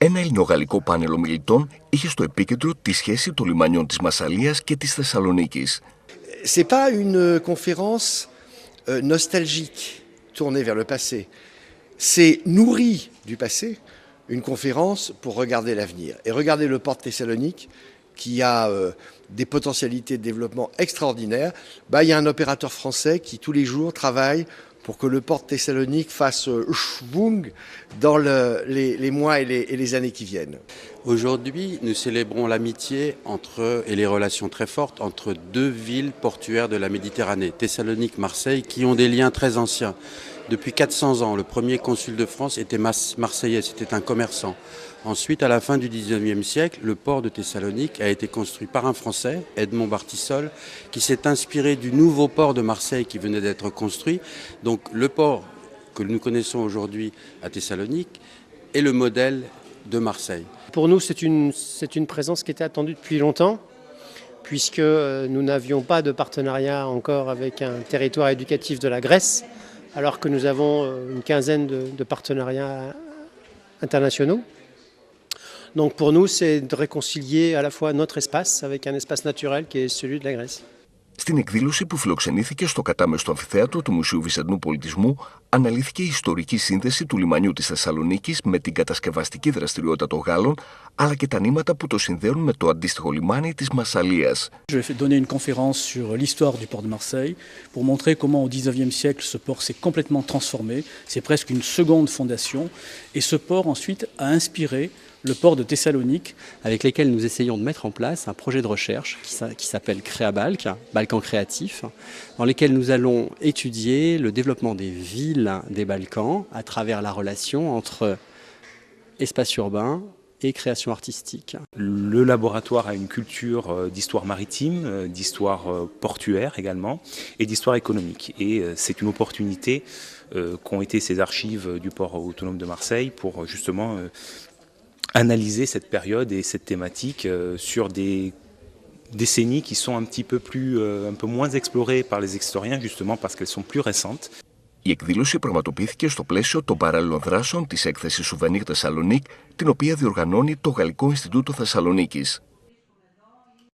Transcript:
Ένα ελληνογαλλικό πάνελ ομιλητών είχε στο επίκεντρο τη σχέση των λιμανιών της Μασσαλίας και της Θεσσαλονίκης. C'est pas une conférence nostalgique tournée vers le passé. C'est nourri du passé, une conférence pour regarder l'avenir. Et regarder le port de Thessalonique, qui a des potentialités de développement extraordinaires, il y a un opérateur français qui tous les jours travaille pour que le port de Thessalonique fasse schwung dans les mois et les années qui viennent. Aujourd'hui, nous célébrons l'amitié et les relations très fortes entre deux villes portuaires de la Méditerranée, Thessalonique, Marseille, qui ont des liens très anciens. Depuis 400 ans, le premier consul de France était marseillais, c'était un commerçant. Ensuite, à la fin du XIXe siècle, le port de Thessalonique a été construit par un Français, Edmond Bartissol, qui s'est inspiré du nouveau port de Marseille qui venait d'être construit. Donc le port que nous connaissons aujourd'hui à Thessalonique est le modèle de Marseille. Pour nous, c'est une présence qui était attendue depuis longtemps, puisque nous n'avions pas de partenariat encore avec un territoire éducatif de la Grèce, alors que nous avons une quinzaine de partenariats internationaux. Donc pour nous, c'est de réconcilier à la fois notre espace avec un espace naturel qui est celui de la Grèce. Στην εκδήλωση που φιλοξενήθηκε στο κατάμεστο αμφιθέατρο του Μουσείου Βυζαντινού Πολιτισμού, αναλύθηκε η ιστορική σύνδεση του λιμανιού της Θεσσαλονίκης με την κατασκευαστική δραστηριότητα των Γάλλων, αλλά και τα νήματα που το συνδέουν με το αντίστοιχο λιμάνι της Μασσαλίας. Je vais donner une conférence sur l'histoire du port de Marseille pour montrer comment au XIXe siècle ce port s'est complètement transformé. C'est presque une seconde fondation. Et ce port ensuite a inspiré le port de Thessalonique, avec lesquels nous essayons de mettre en place un projet de recherche qui s'appelle Créabalc, Balkans créatifs, dans lesquels nous allons étudier le développement des villes des Balkans à travers la relation entre espace urbain et création artistique. Le laboratoire a une culture d'histoire maritime, d'histoire portuaire également, et d'histoire économique. Et c'est une opportunité qu'ont été ces archives du port autonome de Marseille pour justement analyser cette période et cette thématique sur des décennies qui sont un peu moins explorées par les historiens justement parce qu'elles sont plus récentes. Η εκδήλωση πραγματοποιήθηκε στο πλαίσιο των παράλληλων δράσεων της έκθεσης Souvenir Thessalonique, την οποία διοργανώνει το Γαλλικό Ινστιτούτο Θεσσαλονίκης.